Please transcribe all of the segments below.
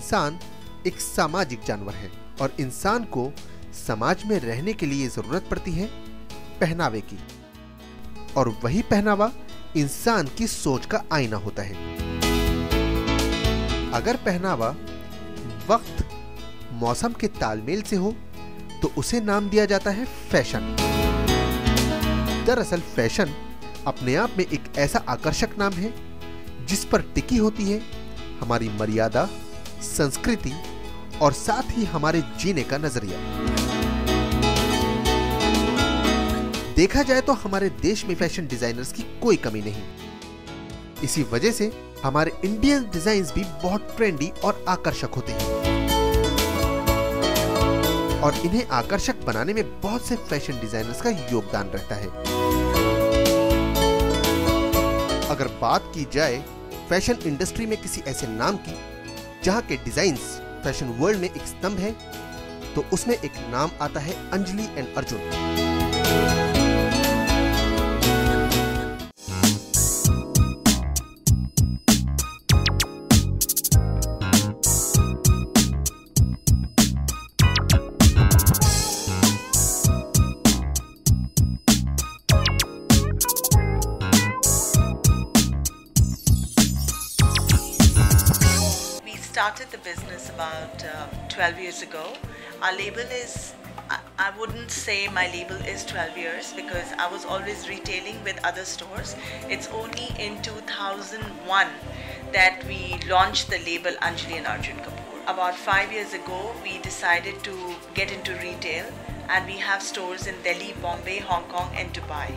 इंसान एक सामाजिक जानवर है और इंसान को समाज में रहने के लिए जरूरत पड़ती है पहनावे की, और वही पहनावा इंसान की सोच का आईना होता है। अगर पहनावा वक्त मौसम के तालमेल से हो तो उसे नाम दिया जाता है फैशन। दरअसल फैशन अपने आप में एक ऐसा आकर्षक नाम है जिस पर टिकी होती है हमारी मर्यादा, संस्कृति और साथ ही हमारे जीने का नजरिया। देखा जाए तो हमारे देश में फैशन डिजाइनर्स की कोई कमी नहीं। इसी वजह से हमारे इंडियन डिजाइन्स भी बहुत ट्रेंडी और आकर्षक होते हैं, और इन्हें आकर्षक बनाने में बहुत से फैशन डिजाइनर्स का योगदान रहता है। अगर बात की जाए फैशन इंडस्ट्री में किसी ऐसे नाम की जहां के डिजाइन्स फैशन वर्ल्ड में एक स्तंभ है, तो उसमें एक नाम आता है Anjali and Arjun. Started the business about 12 years ago. Our label is, I wouldn't say my label is 12 years because I was always retailing with other stores. It's only in 2001 that we launched the label Anjali and Arjun Kapoor. About 5 years ago, we decided to get into retail, and we have stores in Delhi, Bombay, Hong Kong and Dubai.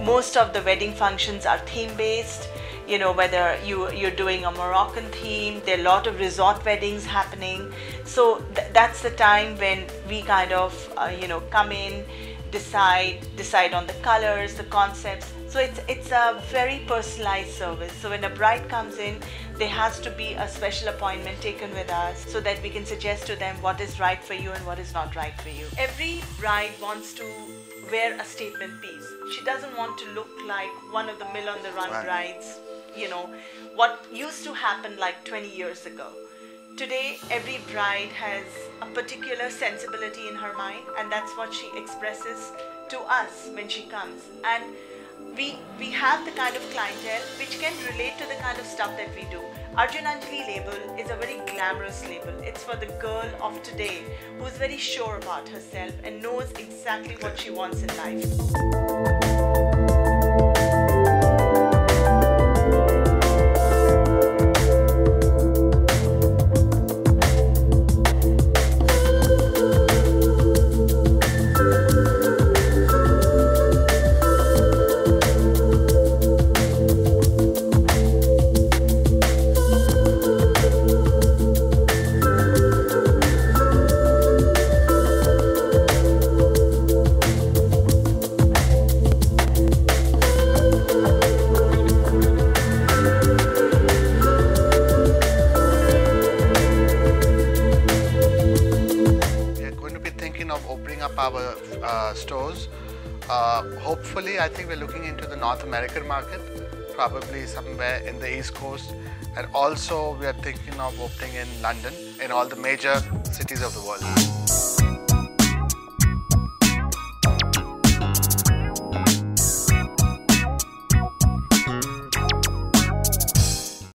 Most of the wedding functions are theme based, you know, whether you're doing a Moroccan theme, there are a lot of resort weddings happening. So that's the time when we kind of come in, decide on the colors, the concepts. So it's a very personalized service. So when a bride comes in, there has to be a special appointment taken with us so that we can suggest to them what is right for you and what is not right for you. Every bride wants to wear a statement piece. She doesn't want to look like one of the mill on the run brides, you know, what used to happen like 20 years ago. Today, every bride has a particular sensibility in her mind, and that's what she expresses to us when she comes. And we have the kind of clientele which can relate to the kind of stuff that we do. Arjun Anjali label is a very glamorous label. It's for the girl of today who's very sure about herself and knows exactly what she wants in life. Our stores. Hopefully, I think we're looking into the North American market, probably somewhere in the East Coast, and also we are thinking of opening in London, in all the major cities of the world.